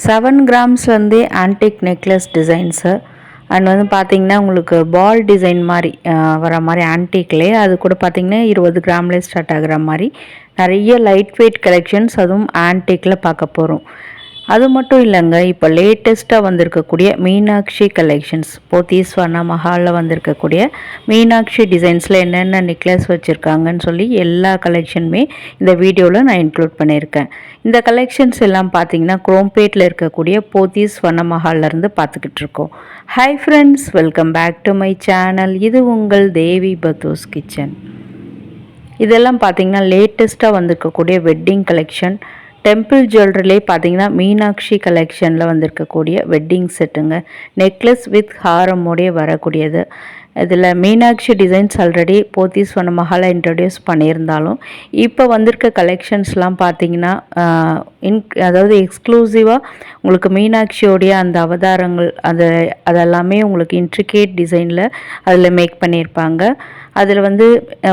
7 கிராம்ஸ்லேருந்தே antique necklace designs and வந்து பார்த்திங்கன்னா உங்களுக்கு பால் டிசைன் மாதிரி வர மாதிரி ஆன்டிக்லேயே அது கூட பார்த்திங்கன்னா 20 கிராம்லேயே ஸ்டார்ட் ஆகிற மாதிரி நிறைய லைட் வெயிட் கலெக்ஷன்ஸ் அதுவும் ஆன்டிக்கில் பார்க்க போகிறோம். அது மட்டும் இல்லைங்க, இப்போ லேட்டஸ்ட்டாக வந்திருக்கக்கூடிய மீனாட்சி கலெக்ஷன்ஸ் போத்தீஸ் ஸ்வர்ண மஹாலில் வந்திருக்கக்கூடிய மீனாட்சி டிசைன்ஸில் என்னென்ன நெக்லஸ் வச்சுருக்காங்கன்னு சொல்லி எல்லா கலெக்ஷனுமே இந்த வீடியோவில் நான் இன்க்ளூட் பண்ணியிருக்கேன். இந்த கலெக்ஷன்ஸ் எல்லாம் பார்த்தீங்கன்னா குரோம்பேட்டில் இருக்கக்கூடிய போத்தீஸ் ஸ்வர்ண மஹாலிலேருந்து பார்த்துக்கிட்டு இருக்கோம். Hi friends, welcome back to my channel. இது உங்கள் தேவி பத்தூஸ் கிச்சன். இதெல்லாம் பார்த்தீங்கன்னா லேட்டஸ்ட்டாக வந்திருக்கக்கூடிய வெட்டிங் கலெக்ஷன். டெம்பிள் ஜுவல்லரிலே பார்த்தீங்கன்னா மீனாட்சி கலெக்ஷனில் வந்திருக்கக்கூடிய வெட்டிங் செட்டுங்க. நெக்லஸ் வித் ஹாரமோடைய வரக்கூடியது. இதில் மீனாட்சி டிசைன்ஸ் ஆல்ரெடி போத்தீஸ் ஸ்வர்ண மஹாலை இன்ட்ரடியூஸ் பண்ணியிருந்தாலும் இப்போ வந்திருக்க கலெக்ஷன்ஸ்லாம் பார்த்தீங்கன்னா அதாவது எக்ஸ்க்ளூசிவாக உங்களுக்கு மீனாட்சியோடைய அந்த அவதாரங்கள் அதெல்லாமே உங்களுக்கு இன்ட்ரிகேட் டிசைனில் அதில் மேக் பண்ணியிருப்பாங்க. அதில் வந்து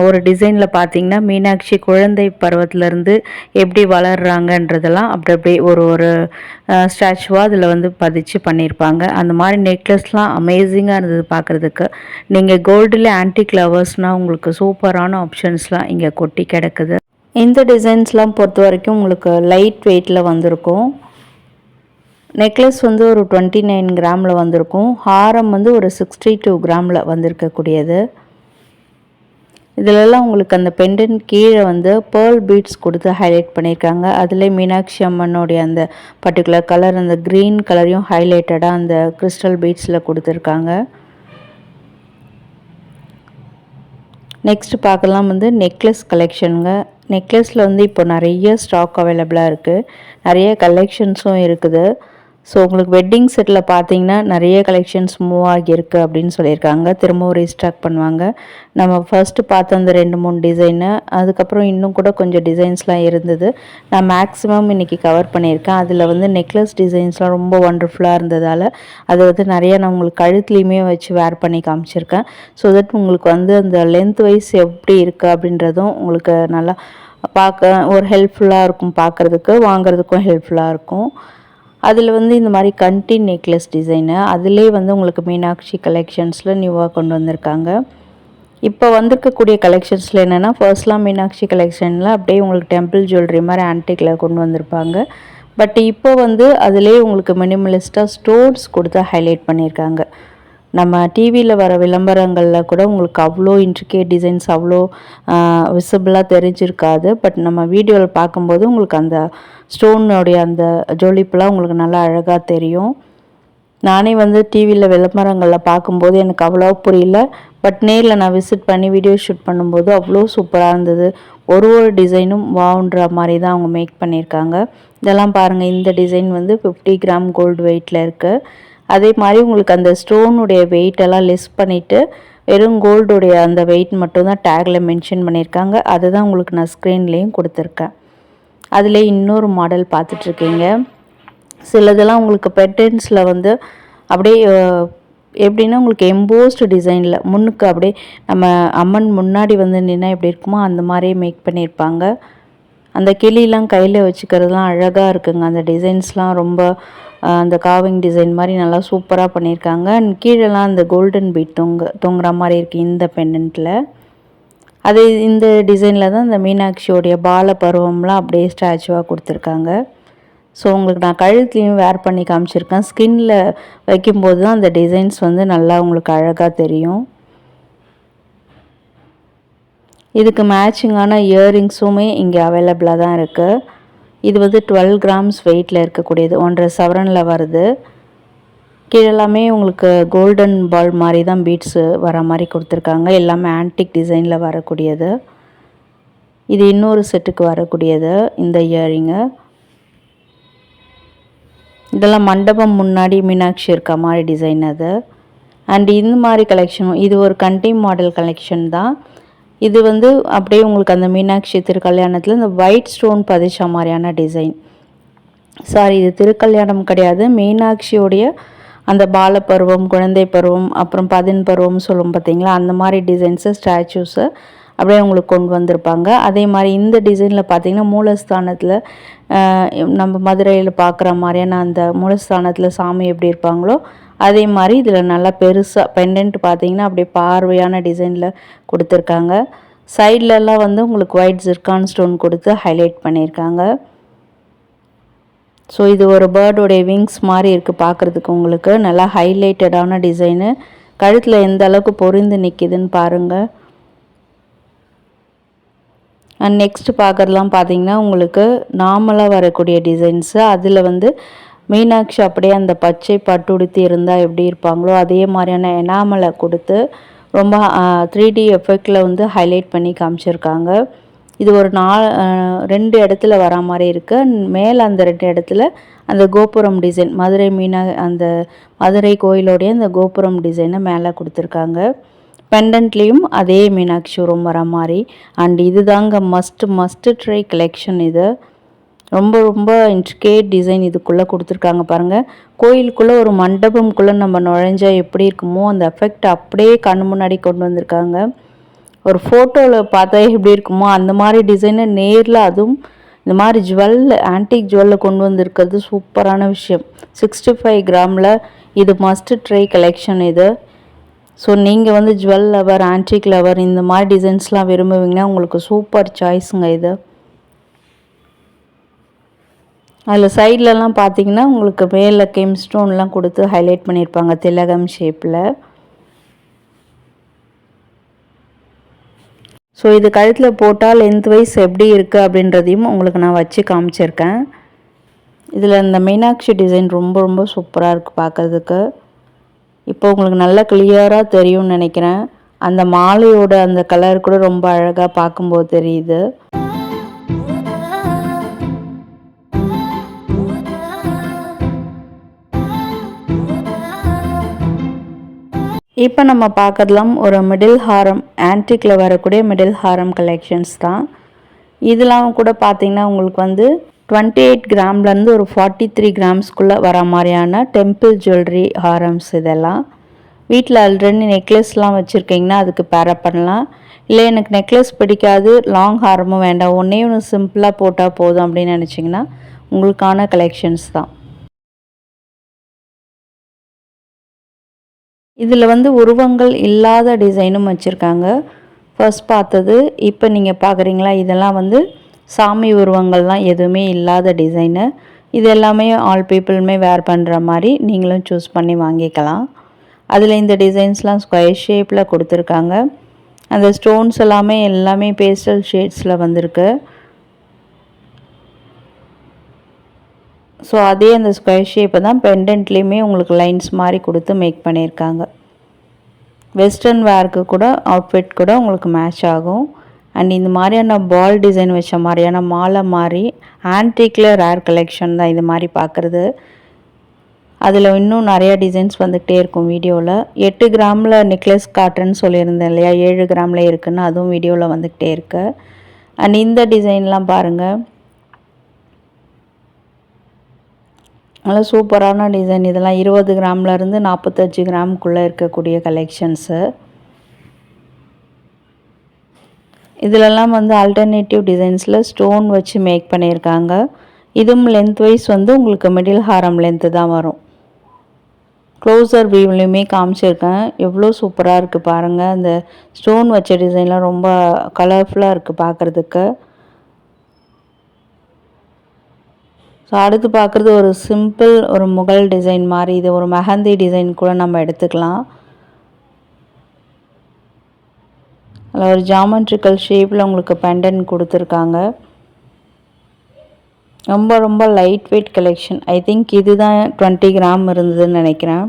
ஒரு டிசைனில் பார்த்தீங்கன்னா மீனாட்சி குழந்தை பருவத்திலேருந்து எப்படி வளர்கிறாங்கன்றதெல்லாம் அப்படியே ஒரு ஸ்டாச்சுவாக அதில் வந்து பதிச்சு பண்ணியிருப்பாங்க. அந்த மாதிரி நெக்லஸ்லாம் அமேசிங்காக இருந்தது பார்க்குறதுக்கு. நீங்கள் கோல்டில் ஆன்டிக் லவர்ஸ்னால் உங்களுக்கு சூப்பரான ஆப்ஷன்ஸ்லாம் இங்கே கொட்டி கிடக்குது. இந்த டிசைன்ஸ்லாம் பொறுத்த வரைக்கும் உங்களுக்கு லைட் வெயிட்டில் வந்திருக்கும். நெக்லஸ் வந்து ஒரு 29 கிராமில் வந்திருக்கும். ஹாரம் வந்து ஒரு 62 கிராமில் வந்திருக்கக்கூடியது. இதிலெல்லாம் உங்களுக்கு அந்த பெண்டன்ட் கீழே வந்து பேர்ல் பீட்ஸ் கொடுத்து ஹைலைட் பண்ணியிருக்காங்க. அதில் மீனாட்சி அம்மனுடைய அந்த பர்டிகுலர் கலர், அந்த க்ரீன் கலரையும் ஹைலைட்டடாக அந்த கிறிஸ்டல் பீட்ஸில் கொடுத்துருக்காங்க. நெக்ஸ்ட் பார்க்கலாம் வந்து நெக்லஸ் கலெக்ஷனுங்க. நெக்லஸில் வந்து இப்போ நிறைய ஸ்டாக் அவைலபிளாக இருக்குது, நிறைய கலெக்ஷன்ஸும் இருக்குது. ஸோ உங்களுக்கு வெட்டிங் செட்டில் பார்த்தீங்கன்னா நிறைய கலெக்ஷன்ஸ் மூவ் ஆகியிருக்கு அப்படின்னு சொல்லியிருக்காங்க. திரும்பவும் ரீஸ்டாக் பண்ணுவாங்க. நம்ம ஃபர்ஸ்ட்டு பார்த்த அந்த 2-3 டிசைனு, அதுக்கப்புறம் இன்னும் கூட கொஞ்சம் டிசைன்ஸ்லாம் இருந்தது. நான் மேக்ஸிமம் இன்றைக்கி கவர் பண்ணியிருக்கேன். அதில் வந்து நெக்லஸ் டிசைன்ஸ்லாம் ரொம்ப ஒண்டர்ஃபுல்லாக இருந்ததால் அதை வந்து நிறையா நான் உங்களுக்கு கழுத்துலேயுமே வச்சு வேர் பண்ணி காமிச்சிருக்கேன். ஸோ தட் உங்களுக்கு வந்து அந்த லென்த் வைஸ் எப்படி இருக்குது அப்படின்றதும் உங்களுக்கு நல்லா பார்க்க ஒரு ஹெல்ப்ஃபுல்லாக இருக்கும், பார்க்குறதுக்கு வாங்குறதுக்கும் ஹெல்ப்ஃபுல்லாக இருக்கும். அதில் வந்து இந்த மாதிரி கண்டி நெக்லஸ் டிசைனு அதிலே வந்து உங்களுக்கு மீனாட்சி கலெக்ஷன்ஸில் நியூவாக கொண்டு வந்திருக்காங்க. இப்போ வந்திருக்கக்கூடிய கலெக்ஷன்ஸில் என்னென்னா, ஃபர்ஸ்ட்லாம் மீனாட்சி கலெக்ஷனில் அப்படியே உங்களுக்கு டெம்பிள் ஜுவல்லரி மாதிரி ஆன்டிக்கில் கொண்டு வந்திருப்பாங்க. பட் இப்போ வந்து அதிலே உங்களுக்கு மினிமலிஸ்ட்டாக ஸ்டோன்ஸ் கொடுத்து ஹைலைட் பண்ணியிருக்காங்க. நம்ம டிவியில் வர விளம்பரங்களில் கூட உங்களுக்கு அவ்வளோ இன்ட்ரிகேட் டிசைன்ஸ் அவ்வளோ விசிபிளாக தெரிஞ்சிருக்காது. பட் நம்ம வீடியோவில் பார்க்கும்போது உங்களுக்கு அந்த ஸ்டோனுடைய அந்த ஜொலிப்புலாம் உங்களுக்கு நல்லா அழகாக தெரியும். நானே வந்து டிவியில் விளம்பரங்களில் பார்க்கும்போது எனக்கு அவ்வளோ புரியல. பட் நேரில் நான் விசிட் பண்ணி வீடியோ ஷூட் பண்ணும்போது அவ்வளோ சூப்பராக இருந்தது. ஒரு டிசைனும் வாவுன்ற மாதிரி தான் அவங்க மேக் பண்ணியிருக்காங்க. இதெல்லாம் பாருங்கள், இந்த டிசைன் வந்து 50 கிராம் கோல்டு வெயிட்டில் இருக்குது. அதே மாதிரி உங்களுக்கு அந்த ஸ்டோனுடைய வெயிட்டெல்லாம் லெஸ் பண்ணிவிட்டு வெறும் கோல்டுடைய அந்த வெயிட் மட்டும்தான் டேக்கில் மென்ஷன் பண்ணியிருக்காங்க. அதுதான் உங்களுக்கு நான் ஸ்க்ரீன்லேயும் கொடுத்துருக்கேன். அதில் இன்னொரு மாடல் பார்த்துட்ருக்கீங்க. சிலதெல்லாம் உங்களுக்கு பெட்டன்ஸில் வந்து அப்படியே எப்படின்னா உங்களுக்கு எம்போஸ்டு டிசைனில் முன்னுக்கு அப்படியே நம்ம அம்மன் முன்னாடி வந்து நின்னா எப்படி இருக்குமோ அந்த மாதிரியே மேக் பண்ணியிருப்பாங்க. அந்த கிளிலாம் கையில் வச்சுக்கிறதுலாம் அழகாக இருக்குங்க. அந்த டிசைன்ஸ்லாம் ரொம்ப அந்த காவிங் டிசைன் மாதிரி நல்லா சூப்பராக பண்ணியிருக்காங்க. அண்ட் கீழெல்லாம் அந்த கோல்டன் பீட் தொங்குற மாதிரி இருக்குது இந்த பெண்டன்ட்டில். அதே இந்த டிசைனில் தான் இந்த மீனாட்சியோடைய பால பருவம்லாம் அப்படியே ஸ்டாச்சுவாக கொடுத்துருக்காங்க. ஸோ உங்களுக்கு நான் கழுத்துலையும் வேர் பண்ணி காமிச்சிருக்கேன். ஸ்கின்னில் வைக்கும்போது தான் அந்த டிசைன்ஸ் வந்து நல்லா உங்களுக்கு அழகாக தெரியும். இதுக்கு மேட்சிங்கான இயரிங்ஸுமே இங்கே அவைலபிளாக தான் இருக்குது. இது வந்து 12 கிராம்ஸ் வெயிட்டில் இருக்கக்கூடியது, 1.5 சவரனில் வருது. கீழெல்லாமே உங்களுக்கு கோல்டன் பால் மாதிரி தான் பீட்ஸு வர மாதிரி கொடுத்துருக்காங்க. எல்லாமே ஆன்டிக் டிசைனில் வரக்கூடியது. இது இன்னொரு செட்டுக்கு வரக்கூடியது இந்த இயரிங்கு. இதெல்லாம் மண்டபம் முன்னாடி மீனாட்சி இருக்க மாதிரி டிசைன் அது. அண்ட் இந்த மாதிரி கலெக்ஷனும் இது ஒரு கண்டி மாடல் கலெக்ஷன் தான். இது வந்து அப்படியே உங்களுக்கு அந்த மீனாட்சி திருக்கல்யாணத்தில் இந்த ஒயிட் ஸ்டோன் பதிச்ச மாதிரியான டிசைன். சாரி, இது திருக்கல்யாணம் கிடையாது, மீனாட்சியோடைய அந்த பாலப்பருவம், குழந்தை பருவம், அப்புறம் பதின் பருவம் சொல்லும் பார்த்தீங்களா, அந்த மாதிரி டிசைன்ஸு ஸ்டாச்சூஸு அப்படியே உங்களுக்கு கொண்டு வந்திருப்பாங்க. அதே மாதிரி இந்த டிசைனில் பார்த்தீங்கன்னா மூலஸ்தானத்தில் நம்ம மதுரையில் பார்க்குற மாதிரியான அந்த மூலஸ்தானத்தில் சாமி எப்படி இருப்பாங்களோ அதே மாதிரி இதில் நல்லா பெருசாக பெண்டன்ட் பார்த்தீங்கன்னா அப்படியே பார்வையான டிசைனில் கொடுத்துருக்காங்க. சைட்லலாம் வந்து உங்களுக்கு ஒயிட் ஜிர்கான் ஸ்டோன் கொடுத்து ஹைலைட் பண்ணியிருக்காங்க. ஸோ இது ஒரு பேர்டோடைய விங்ஸ் மாதிரி இருக்குது பார்க்குறதுக்கு. உங்களுக்கு நல்லா ஹைலைட்டடான டிசைனு. கழுத்தில் எந்த அளவுக்கு பொறிந்து நிற்கிதுன்னு பாருங்கள். அண்ட் நெக்ஸ்ட் பார்க்குறதுலாம் பார்த்தீங்கன்னா உங்களுக்கு நார்மலாக வரக்கூடிய டிசைன்ஸு. அதில் வந்து மீனாட்சி அப்படியே அந்த பச்சை பட்டுடுத்தி இருந்தால் எப்படி இருப்பாங்களோ அதே மாதிரியான எனாமலை கொடுத்து ரொம்ப 3D எஃபெக்டில் வந்து ஹைலைட் பண்ணி காமிச்சிருக்காங்க. இது ஒரு 2 இடத்துல வர மாதிரி இருக்குது. மேலே அந்த 2 இடத்துல அந்த கோபுரம் டிசைன் மதுரை அந்த மதுரை கோயிலோடைய அந்த கோபுரம் டிசைனை மேலே கொடுத்துருக்காங்க. பெண்டன்ட்லேயும் அதே மீனாட்சி உருவம் வர மாதிரி. அண்ட் இது தாங்க மஸ்ட் ட்ரை கலெக்ஷன். இது ரொம்ப ரொம்ப இன்ட்ரிகேட் டிசைன் இதுக்குள்ளே கொடுத்துருக்காங்க பாருங்கள். கோயிலுக்குள்ளே ஒரு மண்டபம்குள்ளே நம்ம நுழைஞ்சால் எப்படி இருக்குமோ அந்த எஃபெக்ட் அப்படியே கண்ணு முன்னாடி கொண்டு வந்திருக்காங்க. ஒரு ஃபோட்டோவில் பார்த்தா எப்படி இருக்குமோ அந்த மாதிரி டிசைனை நேரில் அதுவும் இந்த மாதிரி ஆன்டிக் ஜுவல்லில் கொண்டு வந்திருக்கிறது சூப்பரான விஷயம். 65 கிராமில் இது மஸ்ட் ட்ரை கலெக்ஷன் இது. ஸோ நீங்கள் வந்து ஜுவல் லவர், ஆன்டிக் லவர் இந்த மாதிரி டிசைன்ஸ்லாம் விரும்புவீங்கன்னா உங்களுக்கு சூப்பர் சாய்ஸுங்க இது. அதில் சைட்லலாம் பார்த்தீங்கன்னா உங்களுக்கு மேலே கெம் ஸ்டோன்லாம் கொடுத்து ஹைலைட் பண்ணியிருப்பாங்க திலகம் ஷேப்பில். ஸோ இது கழுத்தில் போட்டால் லென்த் வைஸ் எப்படி இருக்குது அப்படின்றதையும் உங்களுக்கு நான் வச்சு காமிச்சிருக்கேன். இதில் இந்த மீனாட்சி டிசைன் ரொம்ப ரொம்ப சூப்பராக இருக்குது பார்க்குறதுக்கு. இப்போ உங்களுக்கு நல்லா கிளியராக தெரியும்னு நினைக்கிறேன். அந்த மாலையோட அந்த கலர் கூட ரொம்ப அழகாக பார்க்கும்போது தெரியுது. இப்போ நம்ம பார்க்கலாம் ஒரு மிடில் ஹாரம், ஆன்டிக்கில் வரக்கூடிய மிடில் ஹாரம் கலெக்ஷன்ஸ் தான். இதெல்லாம் கூட பார்த்திங்கன்னா உங்களுக்கு வந்து 28 கிராம்லேருந்து ஒரு 43 கிராம்ஸ்குள்ளே வர மாதிரியான டெம்பிள் ஜுவல்லரி ஹாரம்ஸ். இதெல்லாம் வீட்டில் ஆல்ரெடி நெக்லஸ்லாம் வச்சுருக்கீங்கன்னா அதுக்கு பேரப் பண்ணலாம். இல்லை எனக்கு நெக்லஸ் பிடிக்காது, லாங் ஹாரமும் வேண்டாம், ஒன்றே ஒன்று சிம்பிளாக போட்டால் போதும் அப்படின்னு நினச்சிங்கன்னா உங்களுக்கான கலெக்ஷன்ஸ் தான். இதில் வந்து உருவங்கள் இல்லாத டிசைனும் வச்சுருக்காங்க. ஃபர்ஸ்ட் பார்த்தது இப்போ நீங்கள் பார்க்குறீங்களா, இதெல்லாம் வந்து சாமி உருவங்கள்லாம் எதுவுமே இல்லாத டிசைனு. இது எல்லாமே ஆல் பீப்புளுமே வேர் பண்ணுற மாதிரி நீங்களும் சூஸ் பண்ணி வாங்கிக்கலாம். அதில் இந்த டிசைன்ஸ்லாம் ஸ்கொயர் ஷேப்பில் கொடுத்துருக்காங்க. அந்த ஸ்டோன்ஸ் எல்லாமே பேஸ்டல் ஷேட்ஸில் வந்திருக்கு. ஸோ அதே அந்த ஸ்கொயர் ஷேப்பை தான் பெண்டன்ட்லேயுமே உங்களுக்கு லைன்ஸ் மாதிரி கொடுத்து மேக் பண்ணியிருக்காங்க. வெஸ்டர்ன் வேருக்கு கூட அவுட்ஃபிட் கூட உங்களுக்கு மேட்ச் ஆகும். அண்ட் இந்த மாதிரியான பால் டிசைன் வச்ச மாதிரியான மாலை மாதிரி ஆன்டிக்கில் ரேர் கலெக்ஷன் தான் இது மாதிரி பார்க்குறது. அதில் இன்னும் நிறையா டிசைன்ஸ் வந்துக்கிட்டே இருக்கும் வீடியோவில். 8 கிராமில் நெக்லஸ் காட்டுறேன்னு சொல்லியிருந்தேன் இல்லையா, 7 கிராமில் இருக்குதுன்னு, அதுவும் வீடியோவில் வந்துக்கிட்டே இருக்கு. அண்ட் இந்த டிசைன்லாம் பாருங்கள், நல்லா சூப்பரான டிசைன். இதெல்லாம் 20 கிராம்லேருந்து 45 கிராமுக்குள்ளே இருக்கக்கூடிய கலெக்ஷன்ஸு. இதிலெல்லாம் வந்து ஆல்டர்னேட்டிவ் டிசைன்ஸில் ஸ்டோன் வச்சு மேக் பண்ணியிருக்காங்க. இதுவும் லென்த் வைஸ் வந்து உங்களுக்கு மிடில் ஹாரம் லென்த்து தான் வரும். க்ளோசர் வியூலையுமே காமிச்சிருக்கேன். எவ்வளோ சூப்பராக இருக்குது பாருங்கள். அந்த ஸ்டோன் வச்ச டிசைன்லாம் ரொம்ப கலர்ஃபுல்லாக இருக்குது பார்க்குறதுக்கு. ஸோ அடுத்து பார்க்குறது ஒரு சிம்பிள் ஒரு முகல் டிசைன் மாதிரி. இது ஒரு மெஹந்தி டிசைன் கூட நம்ம எடுத்துக்கலாம். அதில் ஒரு ஜாமெட்ரிக்கல் ஷேப்பில் உங்களுக்கு பெண்டன்ட் கொடுத்துருக்காங்க. ரொம்ப ரொம்ப light weight collection. I think இது தான் 20 கிராம் இருந்ததுன்னு நினைக்கிறேன்.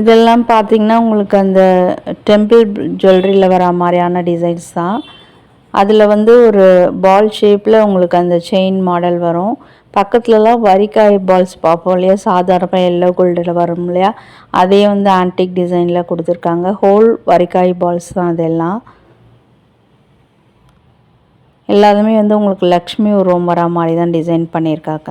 இதெல்லாம் பார்த்திங்கன்னா உங்களுக்கு அந்த டெம்பிள் ஜுவல்லரியில் வர மாதிரியான டிசைன்ஸ் தான். அதில் வந்து ஒரு பால் ஷேப்பில் உங்களுக்கு அந்த செயின் மாடல் வரும். பக்கத்துலலாம் வரிக்காய் பால்ஸ் பார்ப்போம் இல்லையா, சாதாரண எல்லோ கோல்டில் வரும் இல்லையா, அதே வந்து ஆன்டிக் டிசைனில் கொடுத்துருக்காங்க. ஹோல் வரிக்காய் பால்ஸ் தான் அதெல்லாம். எல்லாத்துமே வந்து உங்களுக்கு லக்ஷ்மி உருவம் வர மாதிரி தான் டிசைன் பண்ணியிருக்காங்க.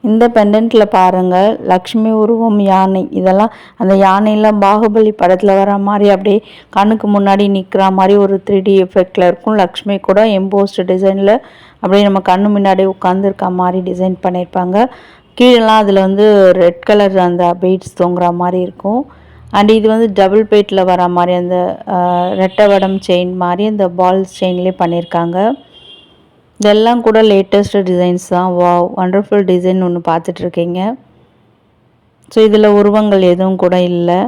இந்த பெண்டன்ட்டில் பாருங்கள் லக்ஷ்மி உருவம் யானை, இதெல்லாம் அந்த யானையெல்லாம் பாகுபலி படத்தில் வர மாதிரி அப்படியே கண்ணுக்கு முன்னாடி நிற்கிற மாதிரி ஒரு 3D எஃபெக்டில் இருக்கும். லக்ஷ்மி கூட எம்போஸ்டு டிசைனில் அப்படியே நம்ம கண்ணு முன்னாடி உட்காந்துருக்க மாதிரி டிசைன் பண்ணியிருப்பாங்க. கீழெல்லாம் அதில் வந்து ரெட் கலர் அந்த பீட்ஸ் தொங்குற மாதிரி இருக்கும். அண்ட் இது வந்து டபுள் பேட்டில் வர மாதிரி அந்த ரெட்டை வடம் செயின் மாதிரி அந்த பால்ஸ் செயின்லேயே பண்ணியிருக்காங்க. இதெல்லாம் கூட லேட்டஸ்ட் டிசைன்ஸ் தான். வாவ், வண்டர்ஃபுல் டிசைன் ஒன்று பார்த்துட்ருக்கீங்க. ஸோ இதில் உருவங்கள் எதுவும் கூட இல்லை.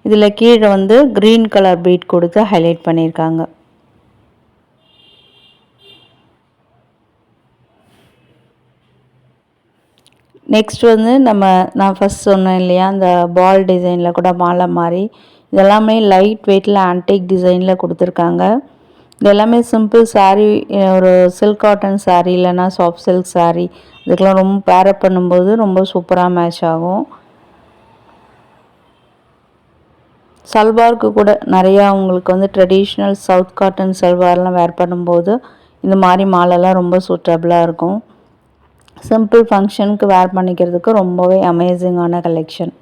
இதில் கீழே வந்து க்ரீன் கலர் பீட் கொடுத்து ஹைலைட் பண்ணியிருக்காங்க. நெக்ஸ்ட் வந்து நான் ஃபஸ்ட் சொன்னேன் இல்லையா, அந்த பால் டிசைனில் கூட மாலை மாதிரி இதெல்லாமே லைட் வெயிட்டில் ஆன்டிக் டிசைனில் கொடுத்துருக்காங்க. இது எல்லாமே சிம்பிள் சாரீ, ஒரு சில்க் காட்டன் சாரீ இல்லைன்னா சாஃப்ட் சில்க் சாரீ இதுக்கெலாம் ரொம்ப பேரப் பண்ணும்போது ரொம்ப சூப்பராக மேட்ச் ஆகும். சல்வாருக்கு கூட நிறையா உங்களுக்கு வந்து ட்ரெடிஷ்னல் சவுத் காட்டன் சல்வார்லாம் வேர் பண்ணும்போது இந்த மாதிரி மாலைலாம் ரொம்ப சூட்டபுளாக இருக்கும். சிம்பிள் ஃபங்க்ஷனுக்கு வேர் பண்ணிக்கிறதுக்கு ரொம்பவே அமேசிங்கான கலெக்ஷன்.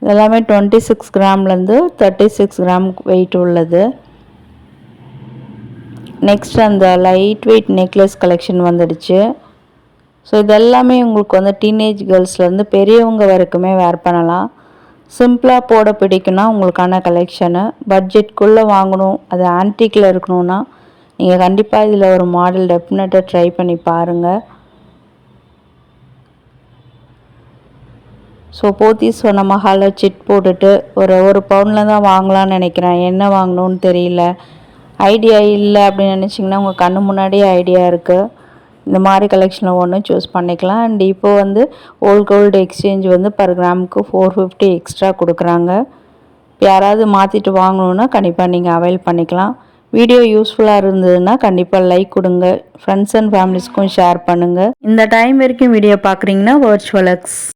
இதெல்லாமே 26 கிராம்லேருந்து 36 கிராம் வெயிட் உள்ளது. நெக்ஸ்ட் அந்த லைட் வெயிட் நெக்லஸ் கலெக்ஷன் வந்துடுச்சு. ஸோ இதெல்லாமே உங்களுக்கு வந்து டீனேஜ் கேர்ள்ஸ்லேருந்து பெரியவங்க வரைக்குமே வேர் பண்ணலாம். சிம்பிளாக போட பிடிக்குன்னா உங்களுக்கான கலெக்ஷனு. பட்ஜெட்குள்ளே வாங்கணும், அது ஆன்டிக்கில் இருக்கணும்னா நீங்கள் கண்டிப்பாக இதில் ஒரு மாடல் டெஃபினட்டாக ட்ரை பண்ணி பாருங்கள். ஸோ போத்தீஸ் சொன்ன மஹாலில் சிட் போட்டுட்டு ஒரு பவுனில் தான் வாங்கலான்னு நினைக்கிறேன், என்ன வாங்கணும்னு தெரியல, ஐடியா இல்லை அப்படின்னு நினச்சிங்கன்னா உங்கள் கண்ணு முன்னாடியே ஐடியா இருக்குது. இந்த மாதிரி கலெக்ஷனில் ஒன்று சூஸ் பண்ணிக்கலாம். அண்ட் இப்போ வந்து ஓல்ட் கோல்டு எக்ஸ்சேஞ்ச் வந்து பர் கிராமுக்கு 450 எக்ஸ்ட்ரா கொடுக்குறாங்க. யாராவது மாற்றிட்டு வாங்கணுன்னா கண்டிப்பாக நீங்கள் அவைல் பண்ணிக்கலாம். வீடியோ யூஸ்ஃபுல்லாக இருந்ததுன்னா கண்டிப்பாக லைக் கொடுங்க, ஃப்ரெண்ட்ஸ் அண்ட் ஃபேமிலிஸ்க்கும் ஷேர் பண்ணுங்கள். இந்த டைம் வரைக்கும் வீடியோ பார்க்குறீங்கன்னா வர்ச்சுவல் எக்ஸ்